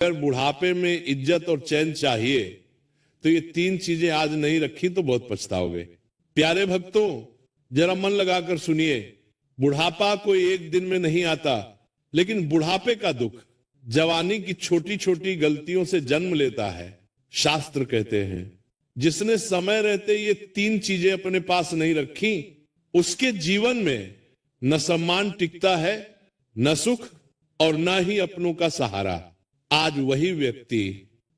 अगर बुढ़ापे में इज्जत और चैन चाहिए तो ये तीन चीजें आज नहीं रखी तो बहुत पछताओगे। प्यारे भक्तों, जरा मन लगाकर सुनिए। बुढ़ापा कोई एक दिन में नहीं आता, लेकिन बुढ़ापे का दुख जवानी की छोटी छोटी गलतियों से जन्म लेता है। शास्त्र कहते हैं जिसने समय रहते ये तीन चीजें अपने पास नहीं रखी, उसके जीवन में न सम्मान टिकता है, न सुख और न ही अपनों का सहारा। आज वही व्यक्ति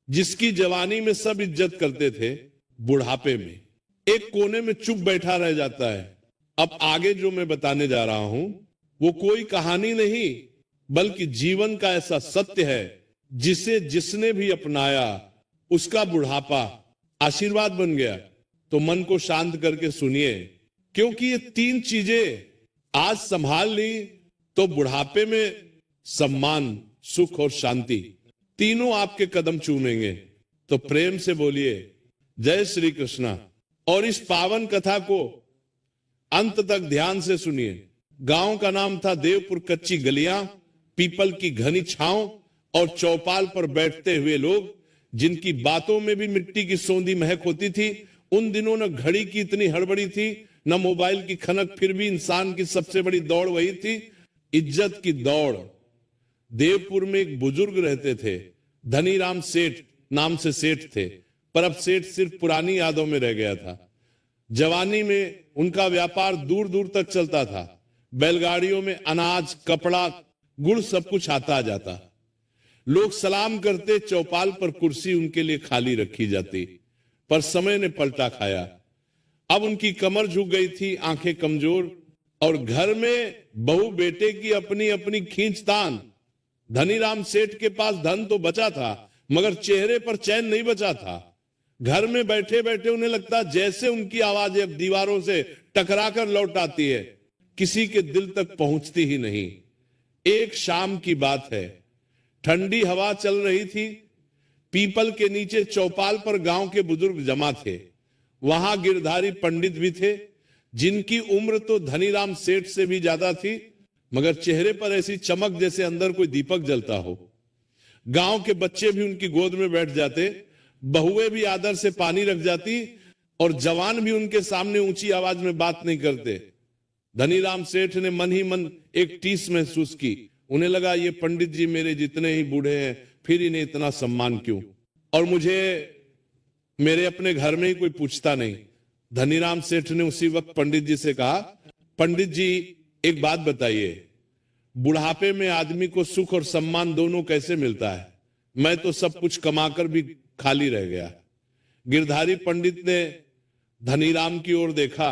जिसकी जवानी में सब इज्जत करते थे, बुढ़ापे में एक कोने में चुप बैठा रह जाता है। अब आगे जो मैं बताने जा रहा हूं वो कोई कहानी नहीं, बल्कि जीवन का ऐसा सत्य है जिसे जिसने भी अपनाया उसका बुढ़ापा आशीर्वाद बन गया। तो मन को शांत करके सुनिए, क्योंकि ये तीन चीजें आज संभाल ली तो बुढ़ापे में सम्मान, सुख और शांति तीनों आपके कदम चूमेंगे। तो प्रेम से बोलिए जय श्री कृष्णा। और इस पावन कथा को अंत तक ध्यान से सुनिए। गांव का नाम था देवपुर। कच्ची गलियां, पीपल की घनी छांव और चौपाल पर बैठते हुए लोग, जिनकी बातों में भी मिट्टी की सौंधी महक होती थी। उन दिनों न घड़ी की इतनी हड़बड़ी थी, न मोबाइल की खनक, फिर भी इंसान की सबसे बड़ी दौड़ वही थी, इज्जत की दौड़। देवपुर में एक बुजुर्ग रहते थे, धनीराम सेठ नाम से सेठ थे, पर अब सेठ सिर्फ पुरानी यादों में रह गया था। जवानी में उनका व्यापार दूर दूर तक चलता था। बैलगाड़ियों में अनाज, कपड़ा, गुड़ सब कुछ आता जाता। लोग सलाम करते, चौपाल पर कुर्सी उनके लिए खाली रखी जाती। पर समय ने पलटा खाया। अब उनकी कमर झुक गई थी, आंखें कमजोर, और घर में बहू बेटे की अपनी अपनी खींचतान। धनीराम सेठ के पास धन तो बचा था, मगर चेहरे पर चैन नहीं बचा था। घर में बैठे बैठे उन्हें लगता जैसे उनकी आवाज अब दीवारों से टकराकर लौट आती है, किसी के दिल तक पहुंचती ही नहीं। एक शाम की बात है, ठंडी हवा चल रही थी। पीपल के नीचे चौपाल पर गांव के बुजुर्ग जमा थे। वहां गिरधारी पंडित भी थे, जिनकी उम्र तो धनीराम सेठ से भी ज्यादा थी, मगर चेहरे पर ऐसी चमक जैसे अंदर कोई दीपक जलता हो। गांव के बच्चे भी उनकी गोद में बैठ जाते, बहुएं भी आदर से पानी रख जाती, और जवान भी उनके सामने ऊंची आवाज में बात नहीं करते। धनीराम सेठ ने मन ही मन एक टीस महसूस की। उन्हें लगा ये पंडित जी मेरे जितने ही बूढ़े हैं, फिर इन्हें इतना सम्मान क्यों, और मुझे मेरे अपने घर में ही कोई पूछता नहीं। धनीराम सेठ ने उसी वक्त पंडित जी से कहा, पंडित जी एक बात बताइए, बुढ़ापे में आदमी को सुख और सम्मान दोनों कैसे मिलता है? मैं तो सब कुछ कमाकर भी खाली रह गया। गिरधारी पंडित ने धनीराम की ओर देखा।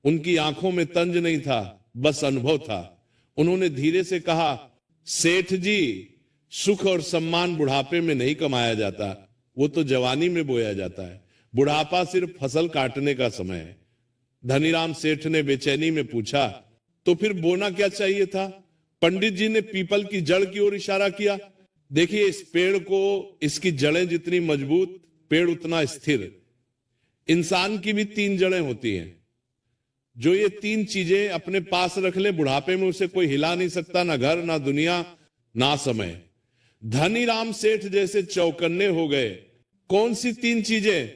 उनकी आंखों में तंज नहीं था, बस अनुभव था। उन्होंने धीरे से कहा, सेठ जी, सुख और सम्मान बुढ़ापे में नहीं कमाया जाता, वो तो जवानी में बोया जाता है। बुढ़ापा सिर्फ फसल काटने का समय है। धनीराम सेठ ने बेचैनी में पूछा, तो फिर बोना क्या चाहिए था? पंडित जी ने पीपल की जड़ की ओर इशारा किया। देखिए, इस पेड़ को इसकी जड़ें जितनी मजबूत, पेड़ उतना स्थिर। इंसान की भी तीन जड़ें होती हैं। जो ये तीन चीजें अपने पास रख ले, बुढ़ापे में उसे कोई हिला नहीं सकता, ना घर, ना दुनिया, ना समय। धनीराम सेठ जैसे चौकन्ने हो गए। कौन सी तीन चीजें?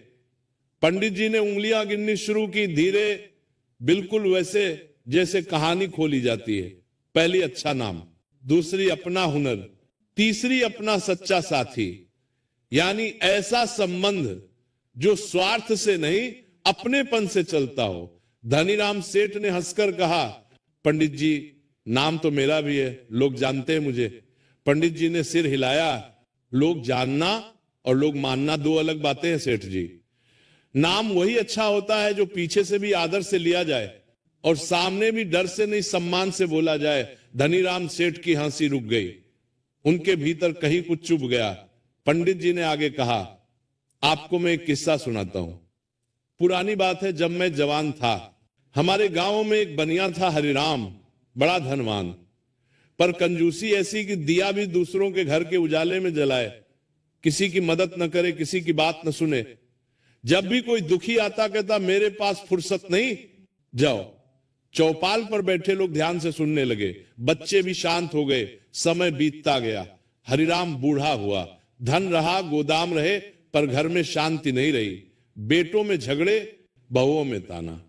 पंडित जी ने उंगलियां गिननी शुरू की, धीरे, बिल्कुल वैसे जैसे कहानी खोली जाती है। पहली अच्छा नाम, दूसरी अपना हुनर, तीसरी अपना सच्चा साथी। यानी ऐसा संबंध जो स्वार्थ से नहीं, अपनेपन से चलता हो। धनीराम सेठ ने हंसकर कहा, पंडित जी, नाम तो मेरा भी है, लोग जानते हैं मुझे। पंडित जी ने सिर हिलाया। लोग जानना और लोग मानना दो अलग बातें हैं सेठ जी। नाम वही अच्छा होता है जो पीछे से भी आदर से लिया जाए और सामने भी डर से नहीं, सम्मान से बोला जाए। धनीराम सेठ की हंसी रुक गई। उनके भीतर कहीं कुछ चुभ गया। पंडित जी ने आगे कहा, आपको मैं एक किस्सा सुनाता हूं। पुरानी बात है, जब मैं जवान था, हमारे गांव में एक बनिया था हरिराम, बड़ा धनवान, पर कंजूसी ऐसी कि दिया भी दूसरों के घर के उजाले में जलाए, किसी की मदद न करे, किसी की बात न सुने। जब भी कोई दुखी आता कहता, मेरे पास फुर्सत नहीं, जाओ। चौपाल पर बैठे लोग ध्यान से सुनने लगे, बच्चे भी शांत हो गए। समय बीतता गया, हरिराम बूढ़ा हुआ, धन रहा, गोदाम रहे, पर घर में शांति नहीं रही। बेटों में झगड़े, बहुओं में ताना।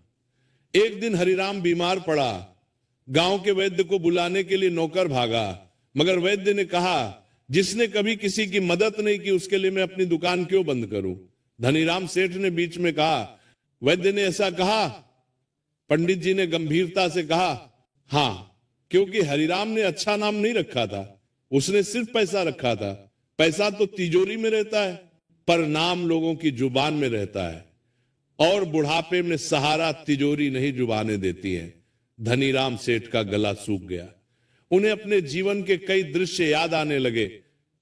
एक दिन हरिराम बीमार पड़ा। गांव के वैद्य को बुलाने के लिए नौकर भागा, मगर वैद्य ने कहा, जिसने कभी किसी की मदद नहीं की उसके लिए मैं अपनी दुकान क्यों बंद करूं। धनीराम सेठ ने बीच में कहा, वैद्य ने ऐसा कहा? पंडित जी ने गंभीरता से कहा, हां, क्योंकि हरिराम ने अच्छा नाम नहीं रखा था, उसने सिर्फ पैसा रखा था। पैसा तो तिजोरी में रहता है, पर नाम लोगों की जुबान में रहता है, और बुढ़ापे में सहारा तिजोरी नहीं जुबानें देती हैं। धनीराम सेठ का गला सूख गया। उन्हें अपने जीवन के कई दृश्य याद आने लगे।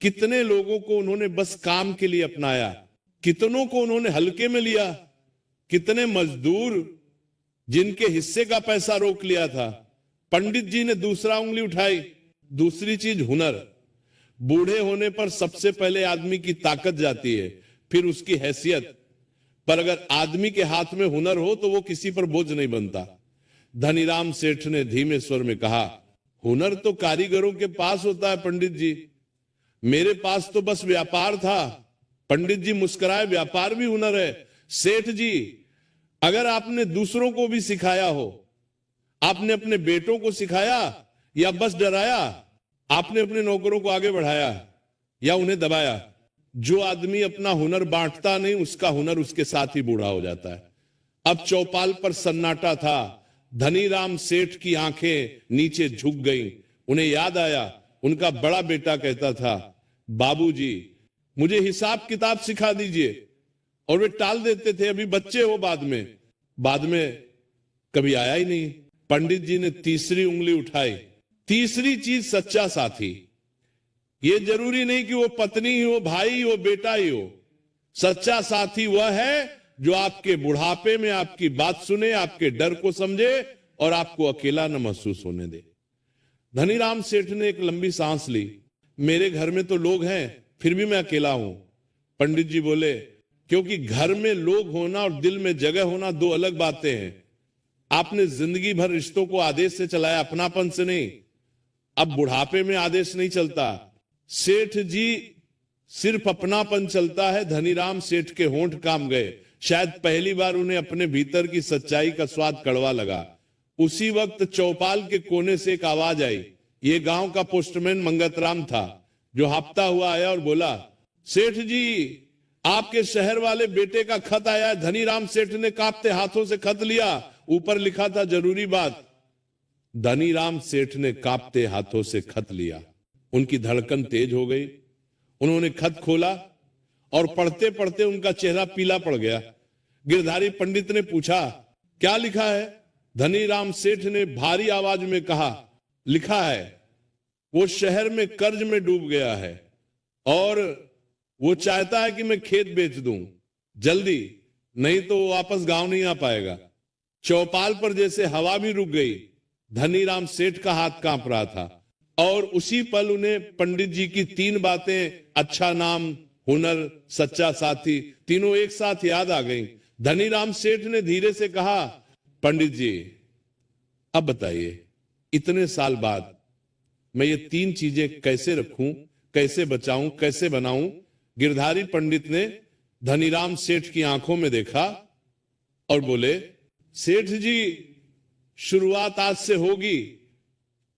कितने लोगों को उन्होंने बस काम के लिए अपनाया, कितनों को उन्होंने हल्के में लिया, कितने मजदूर जिनके हिस्से का पैसा रोक लिया था। पंडित जी ने दूसरा उंगली उठाई। दूसरी चीज हुनर। बूढ़े होने पर सबसे पहले आदमी की ताकत जाती है, फिर उसकी हैसियत। पर अगर आदमी के हाथ में हुनर हो तो वो किसी पर बोझ नहीं बनता। धनीराम सेठ ने धीमे स्वर में कहा, हुनर तो कारीगरों के पास होता है पंडित जी, मेरे पास तो बस व्यापार था। पंडित जी मुस्कुराए, व्यापार भी हुनर है। सेठ जी, अगर आपने दूसरों को भी सिखाया हो, आपने अपने बेटों को सिखाया या बस डराया? आपने अपने नौकरों को आगे बढ़ाया या उन्हें दबाया? जो आदमी अपना हुनर बांटता नहीं, उसका हुनर उसके साथ ही बूढ़ा हो जाता है। अब चौपाल पर सन्नाटा था। धनीराम सेठ की आंखें नीचे झुक गईं। उन्हें याद आया, उनका बड़ा बेटा कहता था, बाबूजी मुझे हिसाब किताब सिखा दीजिए, और वे टाल देते थे, अभी बच्चे हो, बाद में कभी आया ही नहीं। पंडित जी ने तीसरी उंगली उठाई। तीसरी चीज सच्चा साथी। ये जरूरी नहीं कि वो पत्नी ही हो, भाई हो, बेटा ही हो। सच्चा साथी वह है जो आपके बुढ़ापे में आपकी बात सुने, आपके डर को समझे और आपको अकेला न महसूस होने दे। धनीराम सेठ ने एक लंबी सांस ली। मेरे घर में तो लोग हैं, फिर भी मैं अकेला हूं। पंडित जी बोले, क्योंकि घर में लोग होना और दिल में जगह होना दो अलग बातें हैं। आपने जिंदगी भर रिश्तों को आदेश से चलाया, अपनापन से नहीं। अब बुढ़ापे में आदेश नहीं चलता। सेठ जी सिर्फ अपनापन चलता है। धनीराम सेठ के होंठ काम गए। शायद पहली बार उन्हें अपने भीतर की सच्चाई का स्वाद कड़वा लगा। उसी वक्त चौपाल के कोने से एक आवाज आई। ये गांव का पोस्टमैन मंगतराम था, जो हांफता हुआ आया और बोला, सेठ जी, आपके शहर वाले बेटे का खत आया। धनीराम सेठ ने कांपते हाथों से खत लिया। ऊपर लिखा था, जरूरी बात। धनीराम सेठ ने कांपते हाथों से खत लिया। उनकी धड़कन तेज हो गई। उन्होंने खत खोला और पढ़ते पढ़ते उनका चेहरा पीला पड़ गया। गिरधारी पंडित ने पूछा, क्या लिखा है? धनीराम सेठ ने भारी आवाज में कहा, लिखा है, वो शहर में कर्ज में डूब गया है और वो चाहता है कि मैं खेत बेच दूं जल्दी, नहीं तो वो वापस गांव नहीं आ पाएगा। चौपाल पर जैसे हवा भी रुक गई। धनीराम सेठ का हाथ कांप रहा था और उसी पल उन्हें पंडित जी की तीन बातें, अच्छा नाम, हुनर, सच्चा साथी, तीनों एक साथ याद आ गई। धनीराम सेठ ने धीरे से कहा, पंडित जी, अब बताइए, इतने साल बाद मैं ये तीन चीजें कैसे रखूं, कैसे बचाऊं, कैसे बनाऊं? गिरधारी पंडित ने धनीराम सेठ की आंखों में देखा और बोले, सेठ जी, शुरुआत आज से होगी,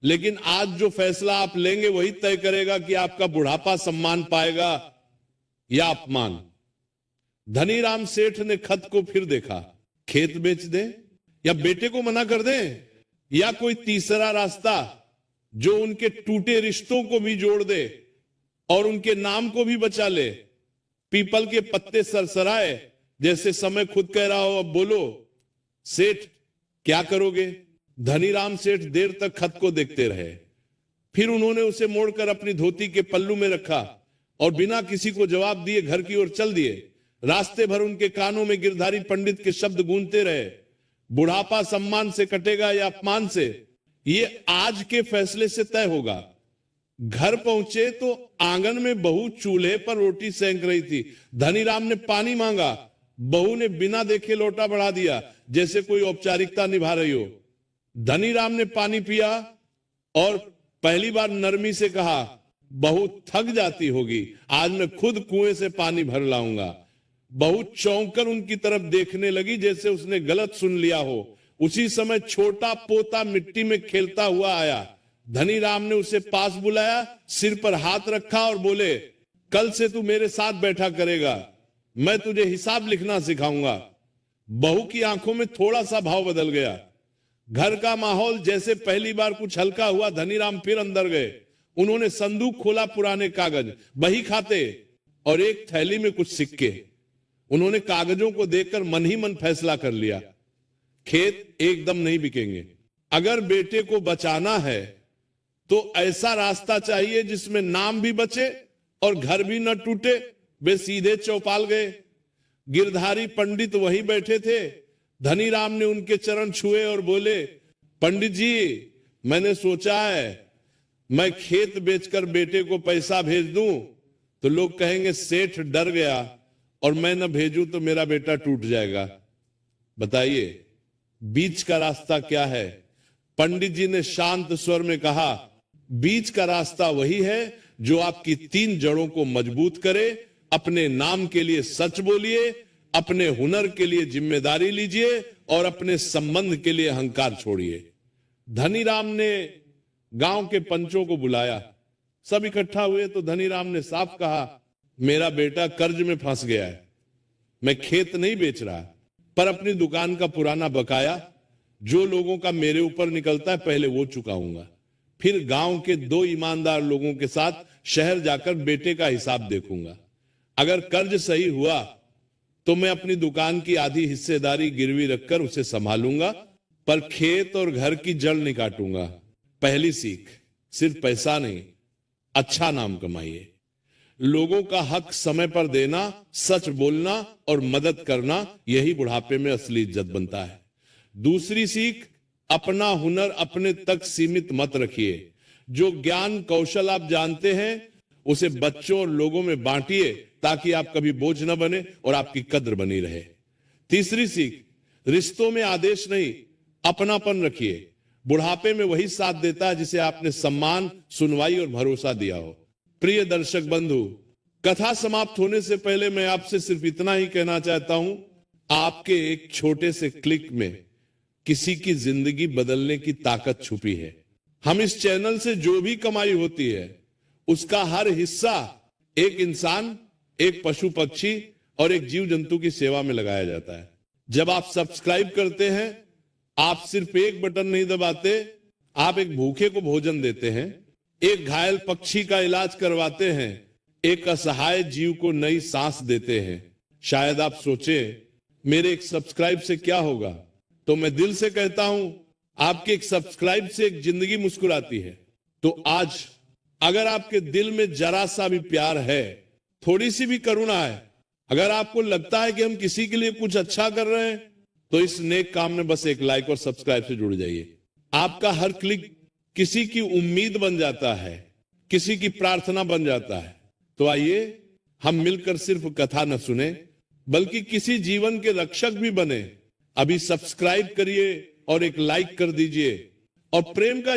लेकिन आज जो फैसला आप लेंगे वही तय करेगा कि आपका बुढ़ापा सम्मान पाएगा या अपमान। धनीराम सेठ ने खत को फिर देखा। खेत बेच दें या बेटे को मना कर दें, या कोई तीसरा रास्ता जो उनके टूटे रिश्तों को भी जोड़ दे और उनके नाम को भी बचा ले? पीपल के पत्ते सरसराए जैसे समय खुद कह रहा हो, अब बोलो सेठ, क्या करोगे? धनीराम सेठ देर तक खत को देखते रहे। फिर उन्होंने उसे मोड़कर अपनी धोती के पल्लू में रखा और बिना किसी को जवाब दिए घर की ओर चल दिए। रास्ते भर उनके कानों में गिरधारी पंडित के शब्द गूंजते रहे, बुढ़ापा सम्मान से कटेगा या अपमान से, ये आज के फैसले से तय होगा। घर पहुंचे तो आंगन में बहू चूल्हे पर रोटी सेंक रही थी। धनीराम ने पानी मांगा। बहू ने बिना देखे लोटा बढ़ा दिया, जैसे कोई औपचारिकता निभा रही हो। धनीराम ने पानी पिया और पहली बार नरमी से कहा, बहुत थक जाती होगी, आज मैं खुद कुएं से पानी भर लाऊंगा। बहुत चौंककर उनकी तरफ देखने लगी, जैसे उसने गलत सुन लिया हो। उसी समय छोटा पोता मिट्टी में खेलता हुआ आया। धनी राम ने उसे पास बुलाया, सिर पर हाथ रखा और बोले, कल से तू मेरे साथ बैठा करेगा, मैं तुझे हिसाब लिखना सिखाऊंगा। बहू की आंखों में थोड़ा सा भाव बदल गया। घर का माहौल जैसे पहली बार कुछ हल्का हुआ। धनीराम फिर अंदर गए। उन्होंने संदूक खोला, पुराने कागज, बही खाते और एक थैली में कुछ सिक्के। उन्होंने कागजों को देखकर मन ही मन फैसला कर लिया, खेत एकदम नहीं बिकेंगे। अगर बेटे को बचाना है तो ऐसा रास्ता चाहिए जिसमें नाम भी बचे और घर भी न टूटे। वे सीधे चौपाल गए। गिरधारी पंडित वहीं बैठे थे। धनीराम ने उनके चरण छुए और बोले, पंडित जी, मैंने सोचा है मैं खेत बेचकर बेटे को पैसा भेज दूं तो लोग कहेंगे सेठ डर गया, और मैं न भेजूं तो मेरा बेटा टूट जाएगा। बताइए बीच का रास्ता क्या है? पंडित जी ने शांत स्वर में कहा, बीच का रास्ता वही है जो आपकी 3 जड़ों को मजबूत करे। अपने नाम के लिए सच बोलिए, अपने हुनर के लिए जिम्मेदारी लीजिए और अपने संबंध के लिए अहंकार छोड़िए। धनीराम ने गांव के पंचों को बुलाया। सब इकट्ठा हुए तो धनीराम ने साफ कहा, मेरा बेटा कर्ज में फंस गया है। मैं खेत नहीं बेच रहा, पर अपनी दुकान का पुराना बकाया जो लोगों का मेरे ऊपर निकलता है पहले वो चुकाऊंगा। फिर गांव के 2 ईमानदार लोगों के साथ शहर जाकर बेटे का हिसाब देखूंगा। अगर कर्ज सही हुआ तो मैं अपनी दुकान की आधी हिस्सेदारी गिरवी रखकर उसे संभालूंगा, पर खेत और घर की जड़ नहीं काटूंगा। पहली सीख, सिर्फ पैसा नहीं, अच्छा नाम कमाइए। लोगों का हक समय पर देना, सच बोलना और मदद करना, यही बुढ़ापे में असली इज्जत बनता है। दूसरी सीख, अपना हुनर अपने तक सीमित मत रखिए। जो ज्ञान कौशल आप जानते हैं उसे बच्चों और लोगों में बांटिए ताकि आप कभी बोझ न बने और आपकी कद्र बनी रहे। तीसरी सीख, रिश्तों में आदेश नहीं, अपनापन रखिए। बुढ़ापे में वही साथ देता है जिसे आपने सम्मान, सुनवाई और भरोसा दिया हो। प्रिय दर्शक बंधु, कथा समाप्त होने से पहले मैं आपसे सिर्फ इतना ही कहना चाहता हूं, आपके एक छोटे से क्लिक में किसी की जिंदगी बदलने की ताकत छुपी है। हम इस चैनल से जो भी कमाई होती है उसका हर हिस्सा एक इंसान, एक पशु पक्षी और एक जीव जंतु की सेवा में लगाया जाता है। जब आप सब्सक्राइब करते हैं, आप सिर्फ एक बटन नहीं दबाते, आप एक भूखे को भोजन देते हैं, एक घायल पक्षी का इलाज करवाते हैं, एक असहाय जीव को नई सांस देते हैं। शायद आप सोचें मेरे एक सब्सक्राइब से क्या होगा, तो मैं दिल से कहता हूं आपके एक सब्सक्राइब से एक जिंदगी मुस्कुराती है। तो आज अगर आपके दिल में जरा सा भी प्यार है, थोड़ी सी भी करुणा है, अगर आपको लगता है कि हम किसी के लिए कुछ अच्छा कर रहे हैं, तो इस नेक काम में बस एक लाइक और सब्सक्राइब से जुड़ जाइए। आपका हर क्लिक किसी की उम्मीद बन जाता है, किसी की प्रार्थना बन जाता है। तो आइए हम मिलकर सिर्फ कथा न सुने बल्कि किसी जीवन के रक्षक भी बने। अभी सब्सक्राइब करिए और एक लाइक कर दीजिए और प्रेम का